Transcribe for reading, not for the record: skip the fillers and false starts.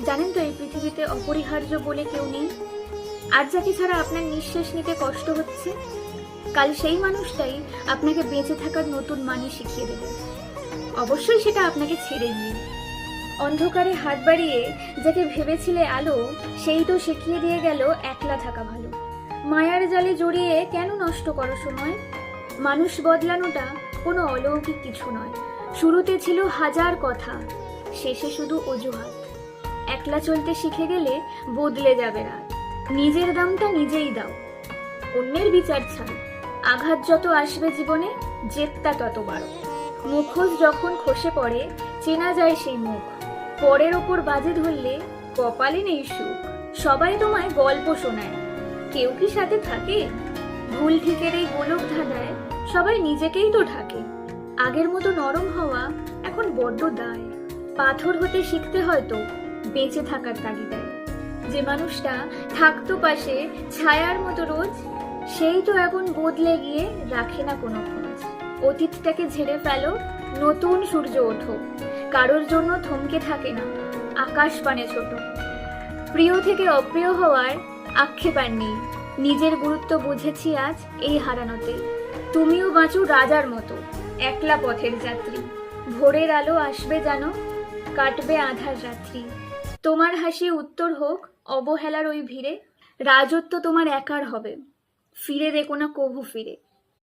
জানেন তো এই পৃথিবীতে অপরিহার্য বলে কেউ নেই। আর যাকে ছাড়া আপনার নিঃশ্বাস নিতে কষ্ট হচ্ছে, কাল সেই মানুষটাই আপনাকে বেঁচে থাকার নতুন মানে শিখিয়ে দেবে। অবশ্যই সেটা আপনাকে ছেড়ে গিয়ে। অন্ধকারে হাত বাড়িয়ে যাকে ভেবেছিলে আলো, সেই তো শিখিয়ে দিয়ে গেল একলা থাকা ভালো। মায়ার জালে জড়িয়ে কেন নষ্ট করো সময়? মানুষ বদলানোটা কোনো অলৌকিক কিছু নয়। শুরুতে ছিল হাজার কথা, শেষে শুধু অজুহাত। একলা চলতে শিখে গেলে বদলে যাবে রাত। নিজের দামটা নিজেই দাও, অন্যের বিচার ছাড়। আঘাত যত আসবে জীবনে, জেদটা তত বাড়ো। মুখোশ যখন খসে পড়ে, চেনা যায় সেই মুখ। পরের ওপর বাজে ধরলে কপালে নেই সুখ। সবাই তোমায় গল্প শোনায়, কেউ কি সাথে থাকে? ভুল ঠিকের এই গোলক ধাঁধায় সবাই নিজেকেই তো ঢাকে। আগের মতো নরম হওয়া এখন বড্ড দায়। পাথর হতে শিখতে হয়তো বেঁচে থাকার তাগিদায়। যে মানুষটা থাকতো পাশে ছায়ার মতো রোজ, সেই তো এখন বদলে গিয়ে রাখে না কোনো খোঁজ। অতীতটাকে ঝেড়ে ফেলো, নতুন সূর্য ওঠো। কারোর জন্য থমকে থাকে না আকাশ পানে ছোট। প্রিয় থেকে অপ্রিয় হওয়ার আক্ষেপ আর নেই। নিজের গুরুত্ব বুঝেছি আজ এই হারানোতে। তুমিও বাঁচো রাজার মতো, একলা পথের যাত্রী। ভোরের আলো আসবে জানো, কাটবে আঁধার রাত্রি। তোমার হাসি উত্তর হোক অবহেলার ওই ভিড়ে। রাজত্ব তোমার একার হবে, ফিরে দেখো না কভু ফিরে।